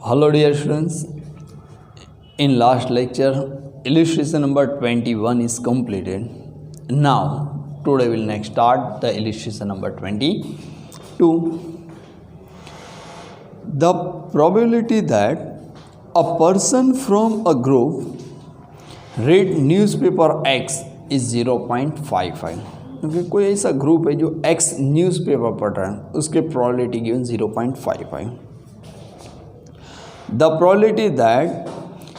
Hello dear students, in last lecture illustration number 21 is completed. Now today we will next start the illustration number 22. The probability that a person from a group read newspaper X is 0.55. क्योंकि कोई ऐसा group है जो X newspaper पढ़ रहा है उसके probability given 0.55. The probability that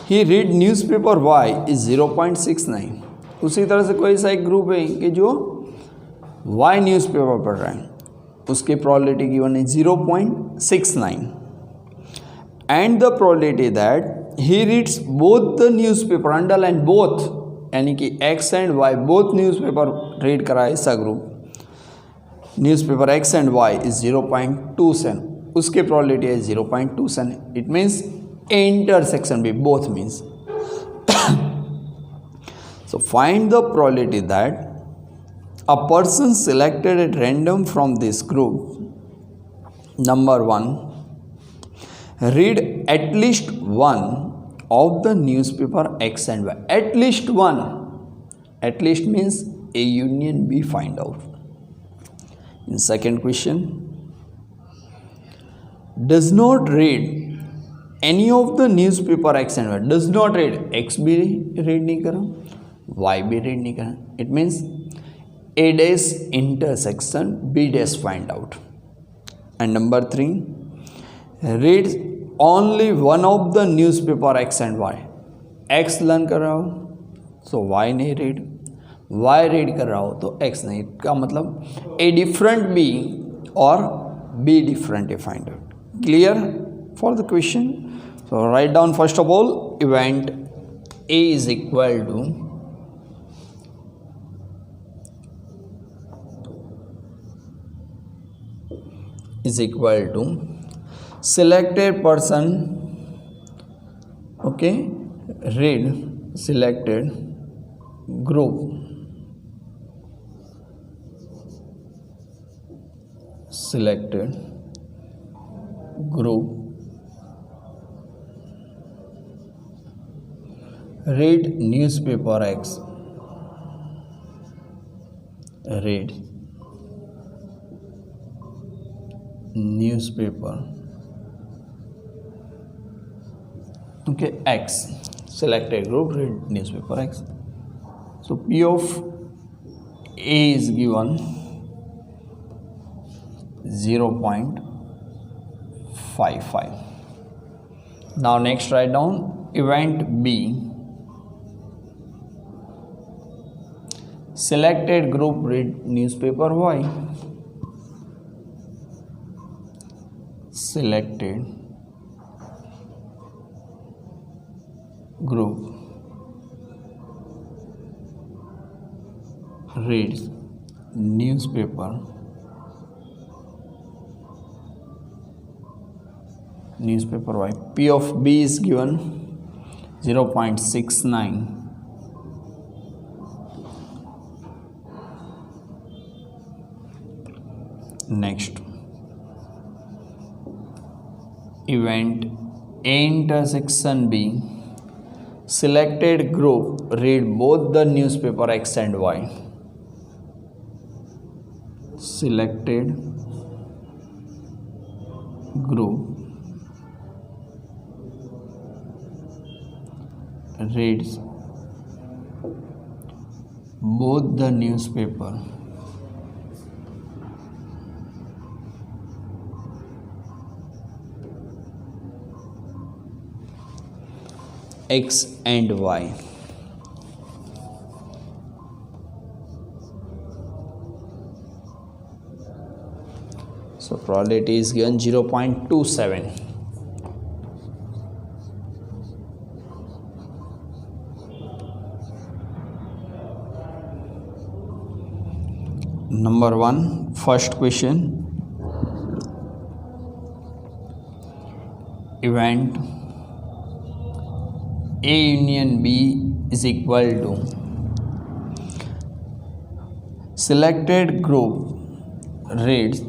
he read newspaper Y is 0.69. उसी तरह से कोई ऐसा एक ग्रुप है कि जो Y न्यूज़पेपर पढ़ रहा है उसकी probability given है 0.69. And the probability that he reads both the newspaper, underline both, यानी कि X and Y both newspaper read करा है ऐसा group newspaper X and Y is 0.27. उसके probability है 0.27. It means intersection भी both means. So find the probability that a person selected at random from this group, number 1, read at least one of the newspaper X and Y. At least one. At least means A union B find out. In second question, does not read any of the newspaper X and Y. Does not read. X भी read नहीं करा, Y भी read नहीं करा. It means A dash intersection B dash find out. And number 3, read only one of the newspaper X and Y. X learn कर रहा हो so Y नहीं read, Y read कर रहा हो तो X नहीं. का मतलब A different B और B different A find out. Clear for the question? So write down first of all event A is equal to selected person, okay, read selected group, selected group read newspaper X, read newspaper, okay, X, selected group read newspaper X. So P of A is given 0.55. Now next write down event B, selected group read newspaper Y, selected group reads newspaper Y. P of B is given 0.69. Next, event A intersection B, selected group read both the newspaper X and Y, selected group reads both the newspaper X and Y. So probability is given 0.27. Number 1, first question, event A union B is equal to selected group reads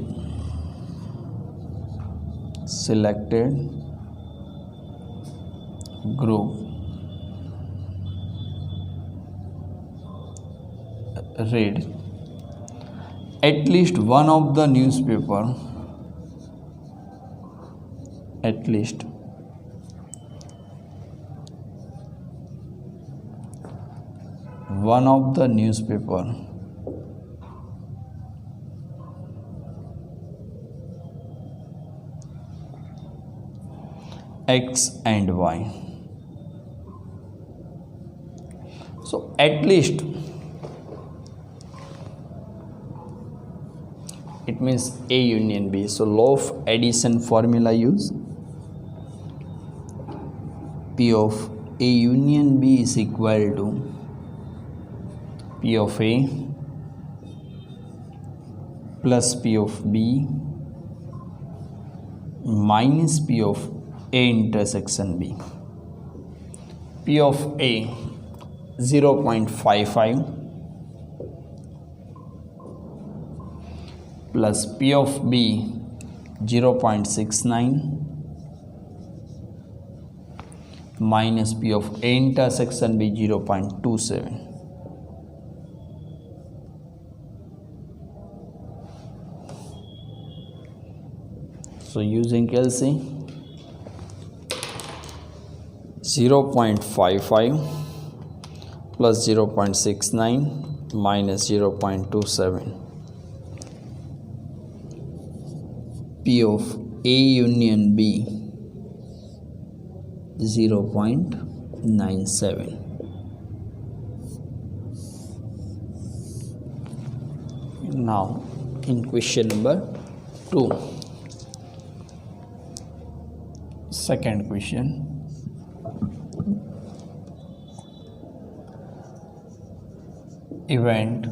selected group read at least one of the newspaper, at least one of the newspaper X and Y. So at least it means A union B. So law of addition formula use. P of A union B is equal to P of A plus P of B minus P of A intersection B. P of A 0.55 plus P of B 0.69 minus P of A intersection B 0.27. So using calci 0.55 plus 0.69 minus 0.27. P of A union B 0.97. Now in question number 2, second question. Event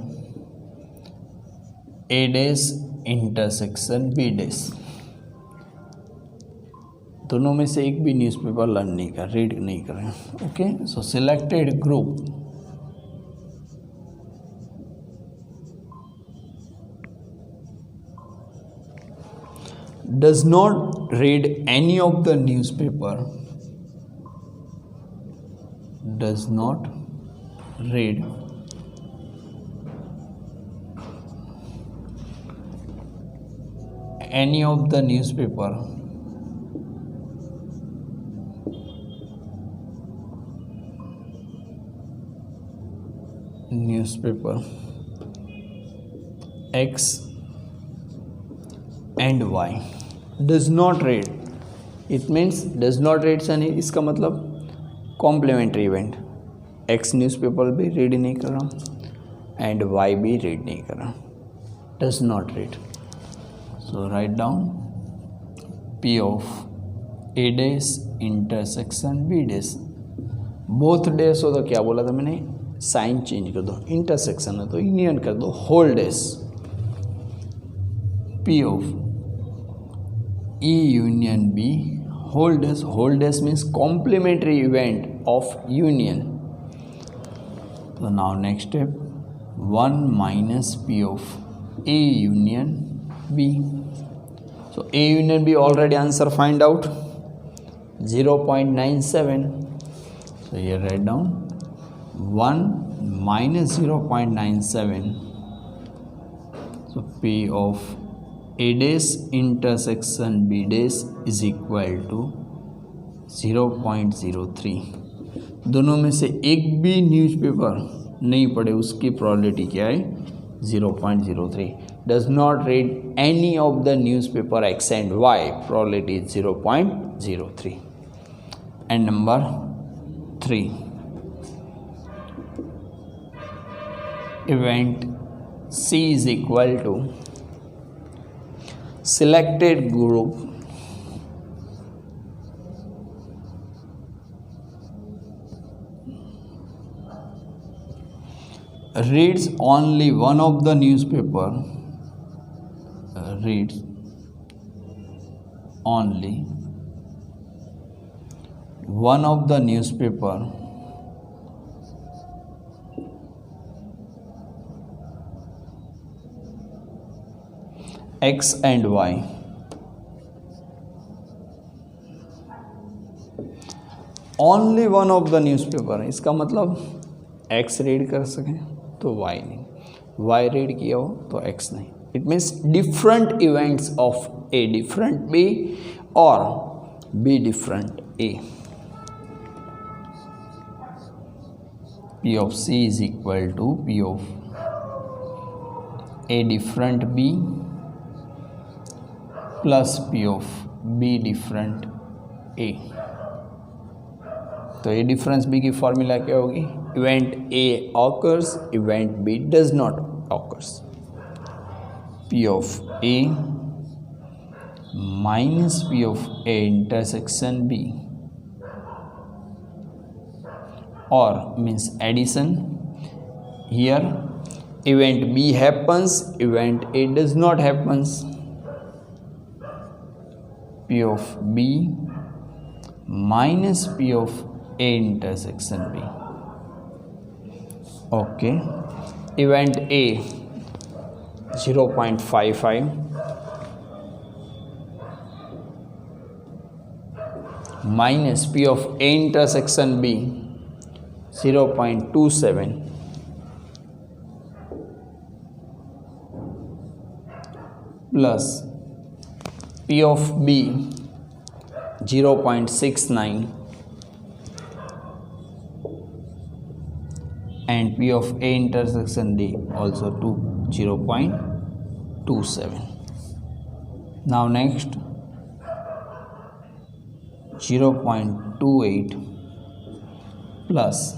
A dash intersection B dash, दोनों में से एक भी newspaper learn नहीं कर, read नहीं कर रहे हैं. Okay, so selected group does not read any of the newspaper, does not read any of the newspaper X and Y. Does not read, it means does not read यानी इसका मतलब complementary event. X newspaper भी read नहीं कर रहा and Y भी read नहीं कर रहा. Does not read. So write down P of A dash intersection B dash. Both डेस हो तो क्या बोला था मैंने, साइन चेंज कर दो. इंटरसेक्शन है तो यूनियन कर दो, whole dash. P of E union B whole dash. Whole dash means complementary event of union. So now next step 1 minus P of A union B. So A union B already answer find out 0.97. So here write down 1 minus 0.97. So P of A dash intersection B dash is equal to 0.03. दोनों में से एक भी newspaper नहीं पढ़े उसकी probability क्या है, 0.03. Does not read any of the newspaper X and Y, probability is 0.03. And number 3, event C is equal to selected group reads only one of the newspaper, reads only one of the newspaper X and Y. Only one of the newspaper, इसका मतलब x read कर सकें तो Y नहीं, Y read किया हो तो X नहीं. It means different events of A different B और B different A. P of C is equal to P of A different B plus P of B different A. तो A difference B की formula क्या होगी? Event A occurs, event B does not occurs. P of A minus P of A intersection B, or means addition. Here event B happens, event A does not happens. P of B minus P of A intersection B. Okay, event A 0.55 minus P of A intersection B 0.27 plus P of B 0.69 and P of A intersection D also 0.27. Now next 0.28 plus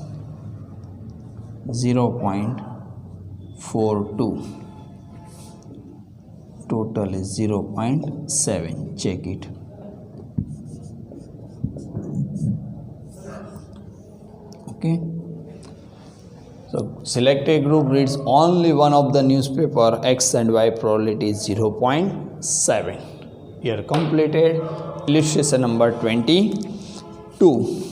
0.42, total is 0.7. check it. Okay, so select a group reads only one of the newspaper, X and Y probability is 0.7. Here completed. Illustration number 22.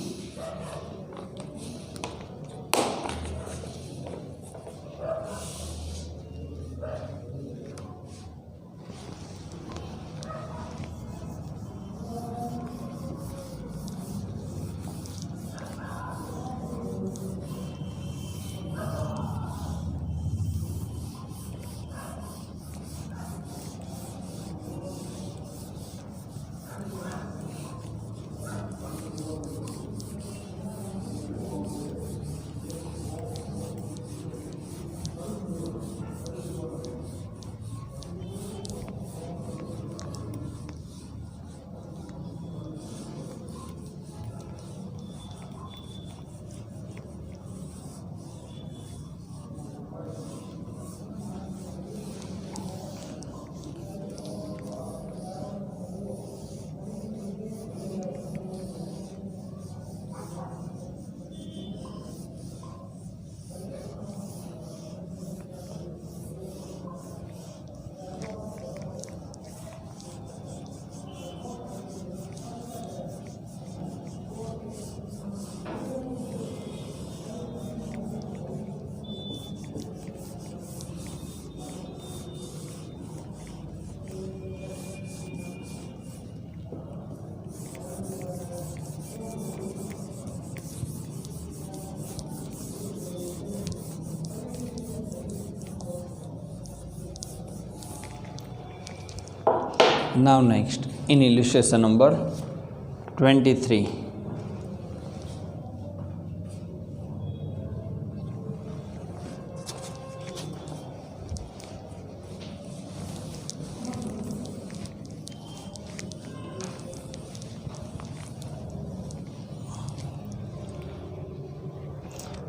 Now next in illustration number 23.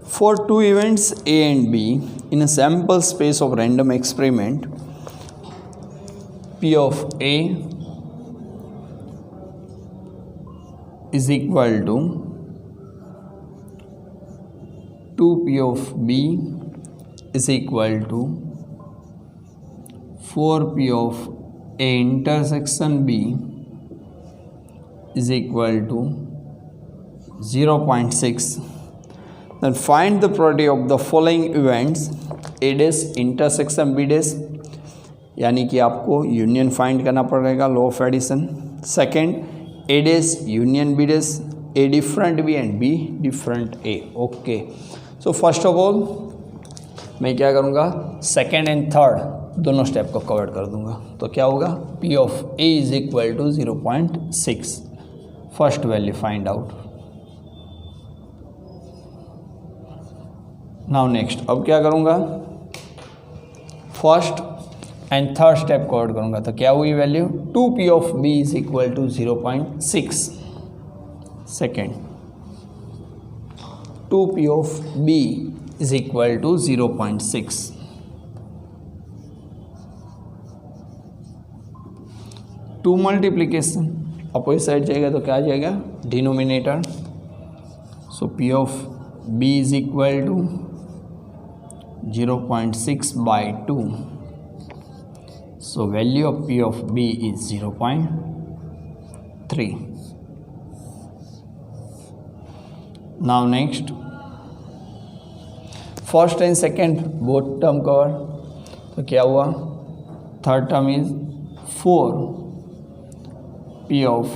For two events A and B in a sample space of random experiment, P of A is equal to 2P of B is equal to 4P of A intersection B is equal to 0.6. Then find the probability of the following events: A dash intersection B dash, यानी कि आपको union find करना पड़ेगा, law of addition. Second, A dash union B dash, A different B and B different A. Okay, so first of all मैं क्या करूँगा, second and third दोनों step को कवर कर दूंगा. तो क्या होगा, P of A is equal to 0.6. First value find out. Now next, अब क्या करूँगा, first and third step cover करूँगा. तो क्या हुई value, 2P of B is equal to 0.6. Second, 2P of B is equal to 0.6. Two multiplication, opposite side जाएगा तो क्या आ जाएगा, denominator. So P of B is equal to 0.6 by 2. So value of P of B is 0.3. Now next, first and second both term cover. तो क्या हुआ, third term is 4. P of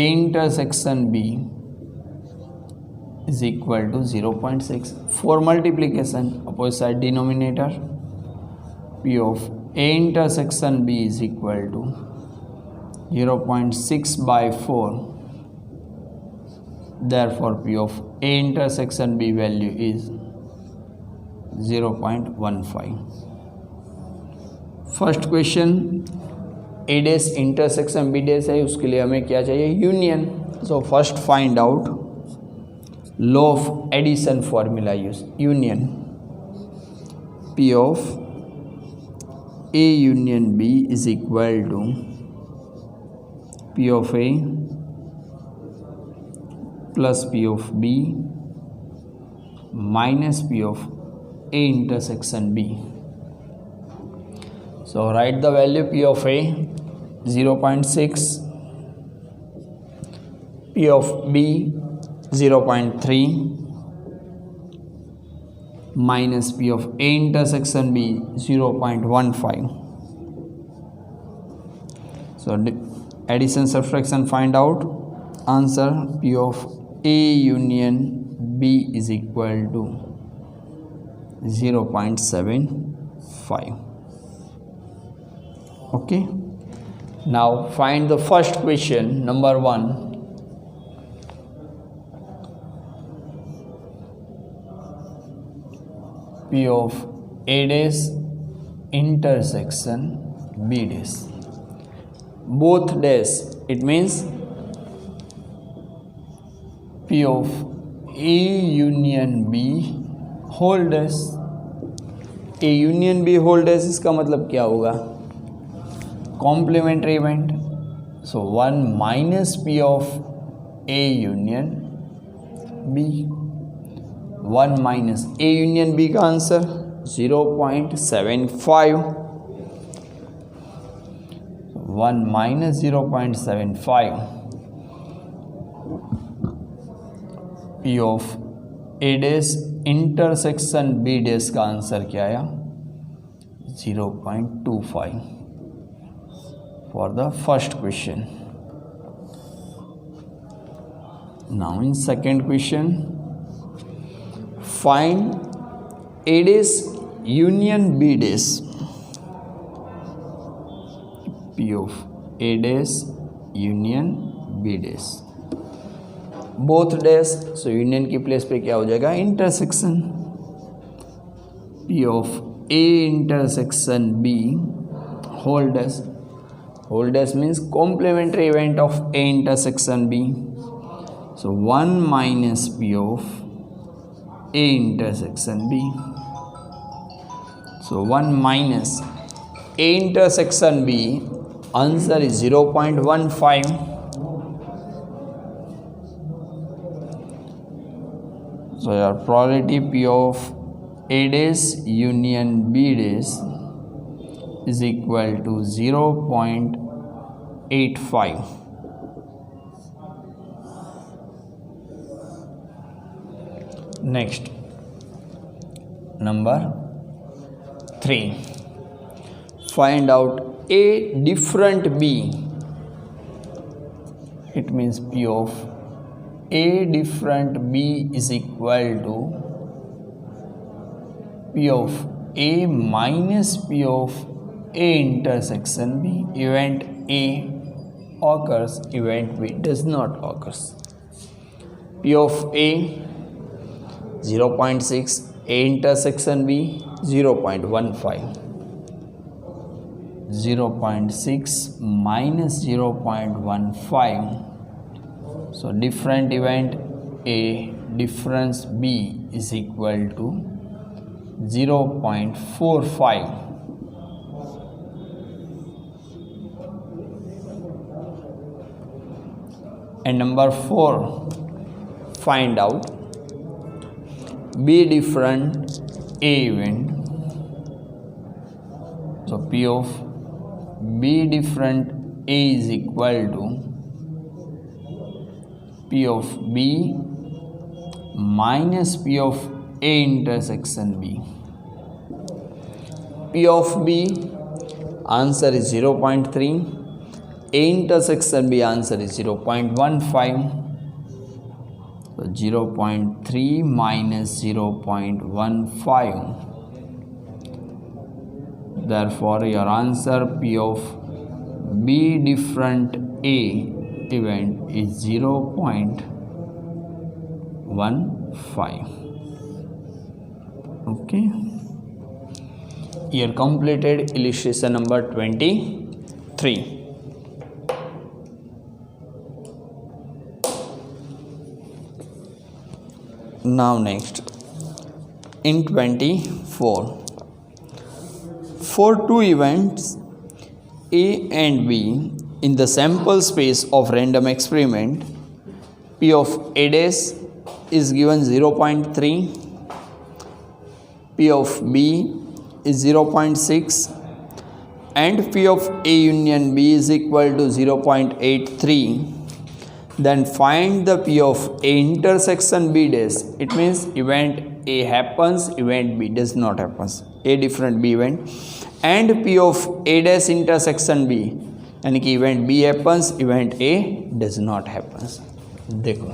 A intersection B is equal to 0.6. 4 multiplication, opposite side denominator. P of A intersection B is equal to 0.6 by 4. Therefore P of A intersection B value is 0.15. First question, A dash intersection B dash है, उसके लिए हमें क्या चाहिए, union. So first find out law of addition formula use. Union P of A union B is equal to P of A plus P of B minus P of A intersection B. So write the value P of A 0.6, P of B 0.3 minus P of A intersection B 0.15. So addition subtraction find out. Answer P of A union B is equal to 0.75. Okay, now find the first question, number 1. P of A dash intersection B dash. Both dash, it means P of A union B whole dash. A union B whole dash, इसका मतलब क्या होगा, complementary event. So 1 minus P of A union B. 1 minus A union B का answer 0.75. 1 minus 0.75. P of A dash intersection B dash का answer क्या आया, 0.25 for the first question. Now in second question, find A dash union B dash. P of A dash union B dash. Both dash, so union की place पे क्या हो जाएगा, intersection. P of A intersection B whole dash. Whole dash means complementary event of A intersection B. So 1 minus P of A intersection B. So 1 minus A intersection B, answer is 0.15. So your probability P of A dash union B dash is equal to 0.85. Next, number 3. Find out A different B. It means P of A different B is equal to P of A minus P of A intersection B. Event A occurs, event B does not occurs. P of A 0.6, A intersection B 0.15. 0.6 minus 0.15, so different event A difference B is equal to 0.45. And number 4, find out B different A event. So P of B different A is equal to P of B minus P of A intersection B. P of B answer is 0.3, A intersection B answer is 0.15. So 0.3 minus 0.15. Therefore, your answer P of B different A event is 0.15. Okay. Here completed illustration number 23. Now next, in 24. For two events A and B in the sample space of random experiment, P of A dash is given 0.3, P of B is 0.6 and P of A union B is equal to 0.83. Then find the P of A intersection B dash. It means event A happens, event B does not happen. A different B event. And P of A dash intersection B, यानी कि event B happens, event A does not happen. देखो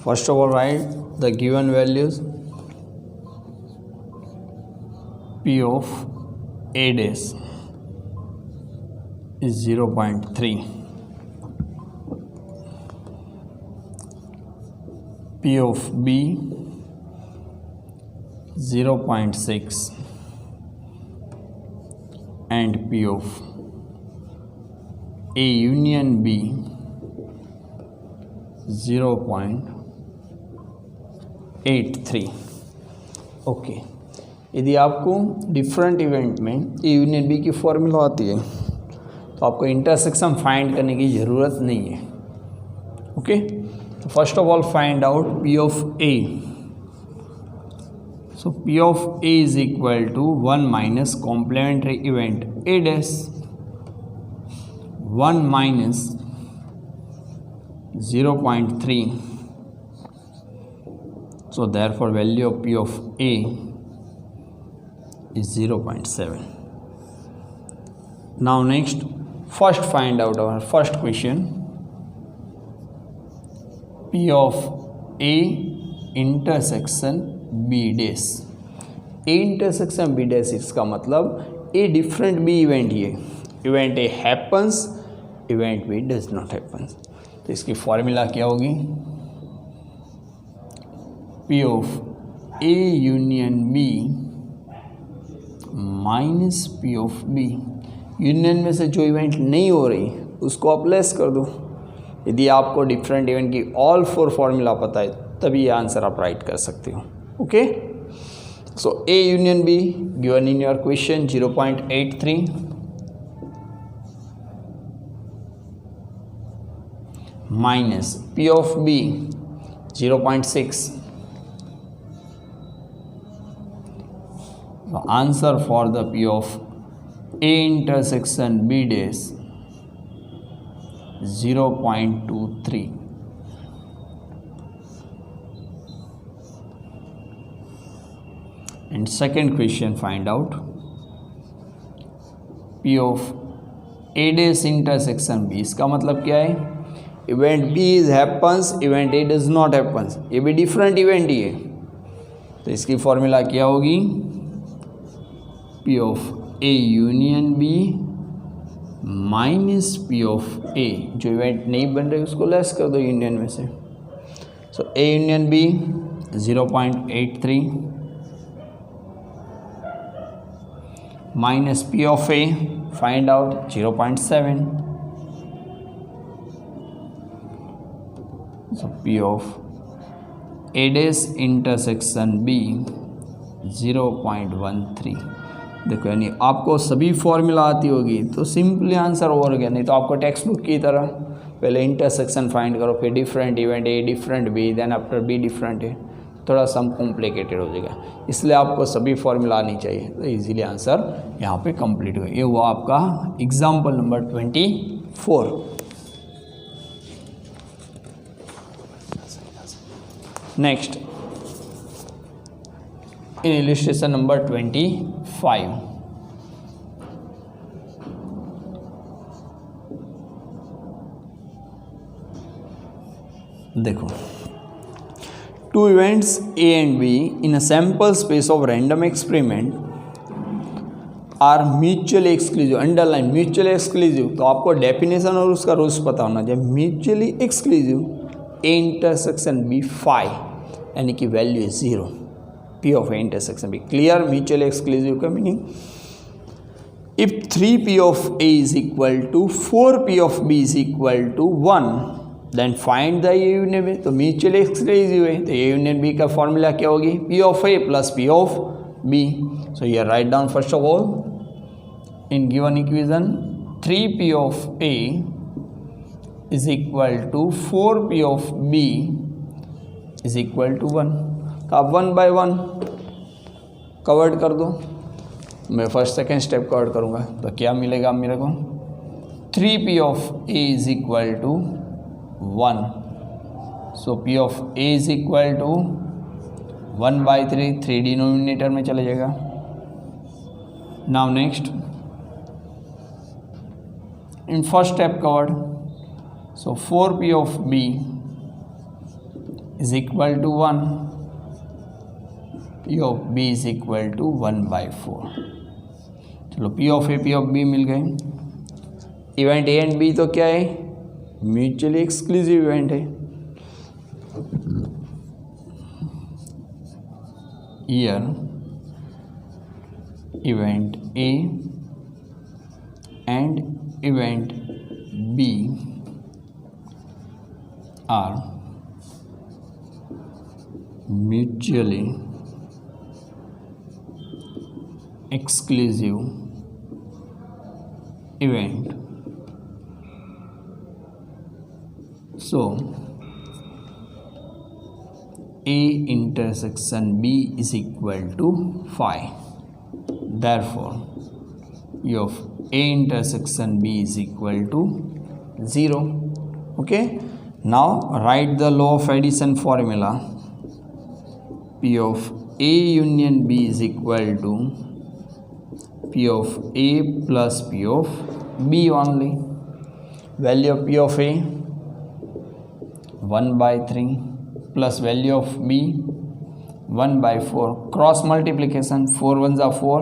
first of all write the given values. P of A dash is 0.3, P of B 0.6 and P of A union B 0.83. Okay, यदि आपको different event में ए union B की formula आती है तो आपको intersection find करने की ज़रूरत नहीं है. ओके, तो first of all find out P of A. So P of A is equal to 1 minus complementary event A dash 1 minus 0.3. So therefore value of P of A is 0.7. Now next, first find out our first question. P of A intersection B dash. A intersection B dash इसका मतलब A different B event ये event A happens, event B does not happen. तो इसकी formula क्या होगी, P of A union B minus P of B. Union में से जो इवेंट नहीं हो रही उसको आप लेस कर दो। यदि आपको डिफरेंट इवेंट की ऑल 4 फॉर्मूला पता है तभी ये आंसर आप राइट कर सकते हो। Okay, so A union be given in your question 0.83 minus P of B 0.6. The answer for the P of A intersection B dash 0.23. And second question, find out P of A dash intersection B. इसका मतलब क्या है, event B is happens, event A does not happens, ये भी different event ही है। तो इसकी formula क्या होगी, P of A union B minus P of A, जो इवेंट नहीं बन रहे उसको लेस कर दो यूनियन में से। So A union B 0.83 minus P of A, find out 0.7. So P of A dash intersection B 0.13. देखो यानी आपको सभी फॉर्मूला आती होगी तो सिंपली आंसर हो गया, नहीं तो आपको टेक्स्ट बुक की तरह पहले इंटरसेक्शन फाइंड करो, फिर different event A different B, then after B different है, थोड़ा सम कॉम्प्लिकेटेड हो जाएगा। इसलिए आपको सभी फॉर्मूला आनी चाहिए, तो इजीली आंसर यहाँ पे कंप्लीट हो। ये हुआ आपका example number 24। Next in illustration number 25, देखो, two events A and B in a sample space of random experiment are mutually exclusive. Underline mutually exclusive, तो आपको डेफिनेशन और उसका रूल्स पता होना चाहिए। Mutually exclusive A intersection B 5 यानी कि value is 0, P of A intersection B. Clear, mutually exclusive का मीनिंग, if 3p of A is equal to 4p of B is equal to 1 then find the A union B. तो mutually exclusive है तो A union B का formula क्या होगी, P of A plus P of B. So here write down first of all in given equation 3p of A is equal to 4p of B is equal to 1। तो आप 1 by 1 covered कर दो, मैं first second step covered करूँगा तो क्या मिलेगा मेरे को, 3p of A is equal to 1। So p of A is equal to 1/3, 3 denominator में चले जाएगा। Now next in first step covered, so 4p of b is equal to 1, P of B is equal to 1/4। चलो P of A P of B मिल गए। Event A and B तो क्या है, mutually exclusive event है। Here event A and event B are mutually exclusive event. So A intersection B is equal to 5. Therefore E of A intersection B is equal to 0. Okay, now write the law of addition formula. P of A union B is equal to P of A plus P of B only. Value of P of A 1/3 plus value of B 1/4. Cross multiplication, 4 1s are 4,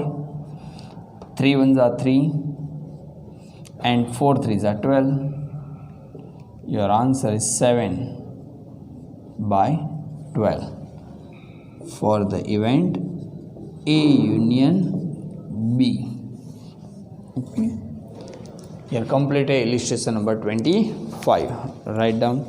3 1s are 3 and 4 3s are 12. Your answer is 7/12 for the event A union B. Okay. Here complete illustration number 25. Write down.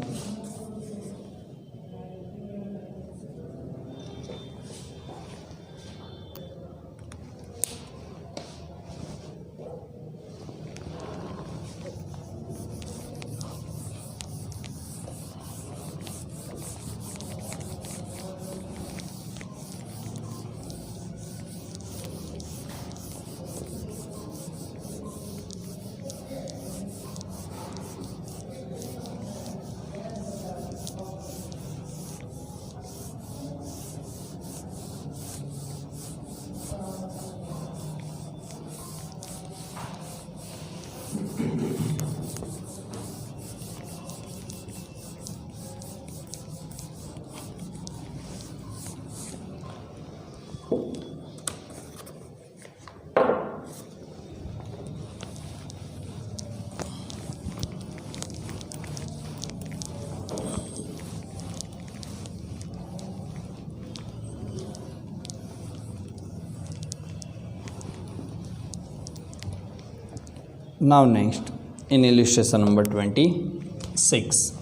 Now next, in illustration number 26,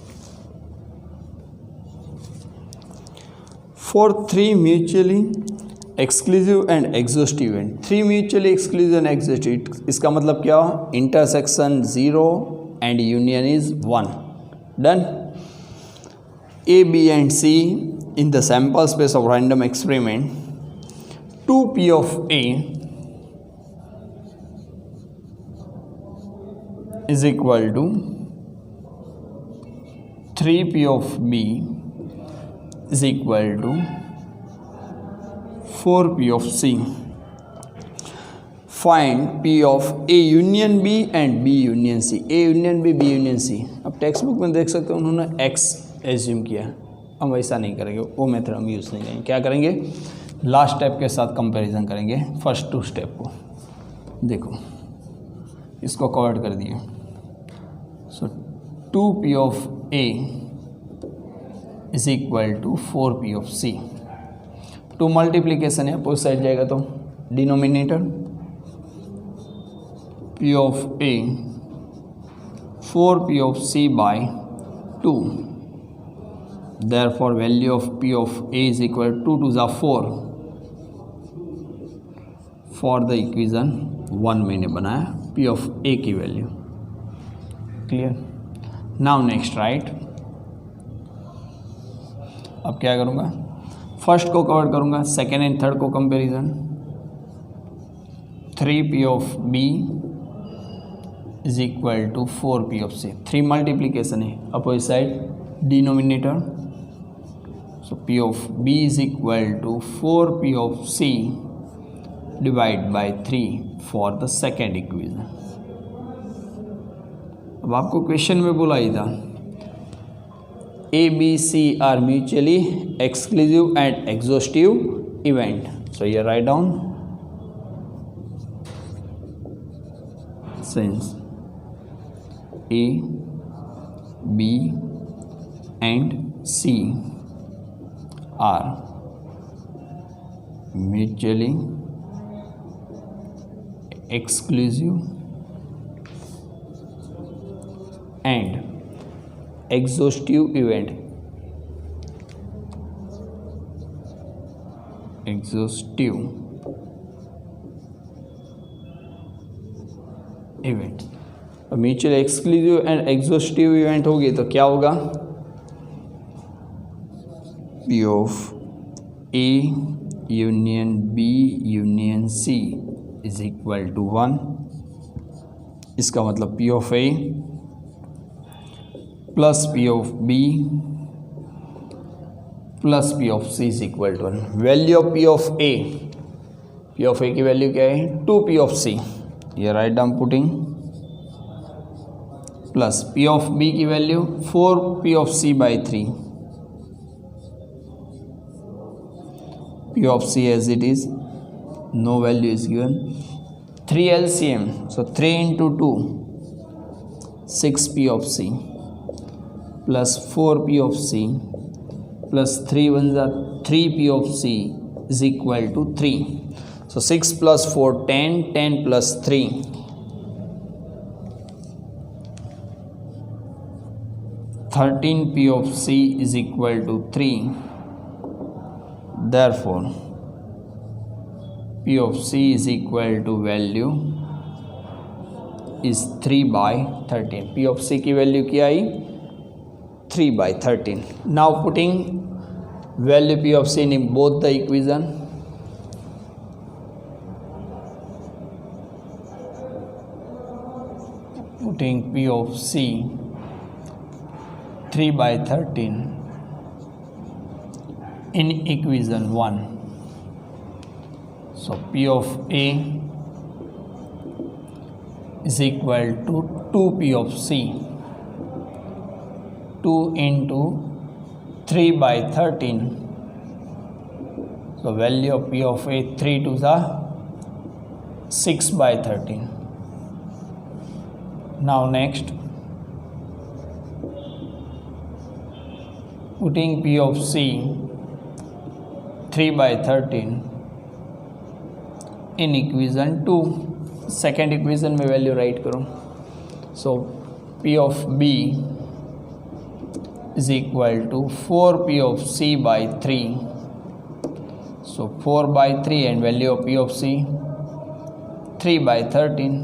for three mutually exclusive and exhaustive event, three mutually exclusive and exhaustive, इसका मतलब क्या? Intersection 0 and union is 1. Done. A, B and C in the sample space of random experiment, 2P of A is equal to 3P of B is equal to 4P of C. Find P of A union B and B union C. A union B, B union C. अब text book में देख सकते हो उन्होंने X assume किया. हम वैसा नहीं करेंगे, वो मेथड हम यूज़ नहीं करेंगे. क्या करेंगे? लास्ट स्टेप के साथ कंपैरिजन करेंगे फर्स्ट टू स्टेप को. देखो इसको कवर्ड कर दिए. So 2P of A is equal to 4P of C. 2 multiplication है, अपोजिट साइड जाएगा तो denominator P of A 4P of C by 2. Therefore value of P of A is equal to 2 to 4. For the equation 1 मैंने बनाया P of A की वैल्यू. Clear. Now next right. अब क्या करूँगा? फर्स्ट को कवर करूँगा, सेकेंड एंड थर्ड को comparison. 3P of B is equal to 4P of C. 3 multiplication है, opposite side denominator. So P of B is equal to 4P of C divide by 3 for the second equation. अब आपको question में बोला ही था A, B, C are mutually exclusive and exhaustive event. So here write down, since A, B and C are mutually exclusive and exhaustive event. Exhaustive event. Mutual exclusive and exhaustive event होगी तो क्या होगा? P of A union B union C is equal to 1. इसका मतलब P of A plus P of B plus P of C is equal to 1. Value of P of A, P of A की value क्या है? 2P of C. ये write down putting plus P of B की value 4P of C by 3. P of C as it is, no value is given. 3 LCM, so 3 into 2, 6P of C. plus 4p of c plus 3 1s are 3p of c is equal to 3. So 6 plus 4 10, 10 plus 3 13p of c is equal to 3. Therefore p of c is equal to value is 3 by 13. p of c की value क्या आई 3 by 13. Now putting value p of c in both the equation, putting p of c 3 by 13 in equation 1. So p of a is equal to 2p of c. 2 into 3 by 13. So value of p of a 3 to the 6 by 13. Now next, putting p of c 3 by 13 in equation 2. Second equation में value right करो. सो p of b is equal to 4p of c by 3. So 4 by 3 and value of p of c 3 by 13.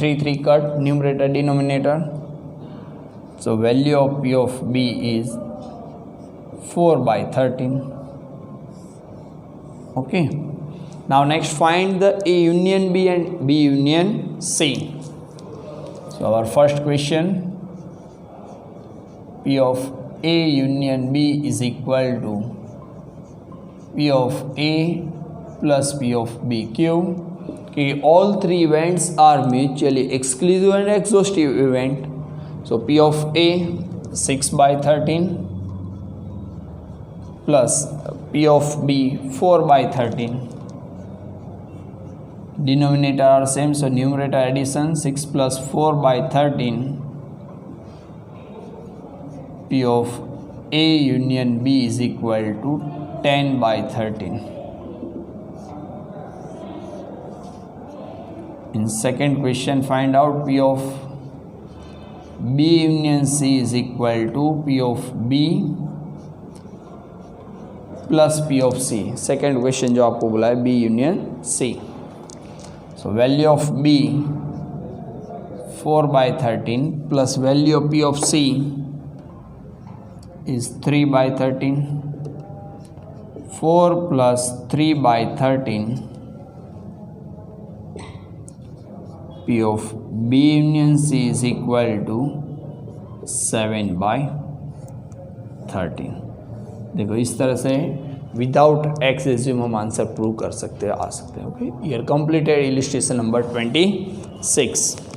3 3 cut, numerator denominator. So value of p of b is 4 by 13. Okay. Now next find the A union B and B union C. So our first question, P of A union B is equal to P of A plus P of B. Q कि all three events are mutually exclusive and exhaustive event. So P of A 6 by 13 plus P of B 4 by 13. Denominator are same, so numerator addition 6 plus 4 by 13. P of A union B is equal to 10 by 13. In second question, find out P of B union C is equal to P of B plus P of C. Second question जो आपको बोला है B union C. So value of B 4 by 13 plus value of P of C is 3 by 13. 4 plus 3 by 13. P of B union C is equal to 7 by 13. देखो इस तरह से without x assume हम answer prove कर सकते हैं, आ सकते हैं. Okay, year completed. Illustration number 26.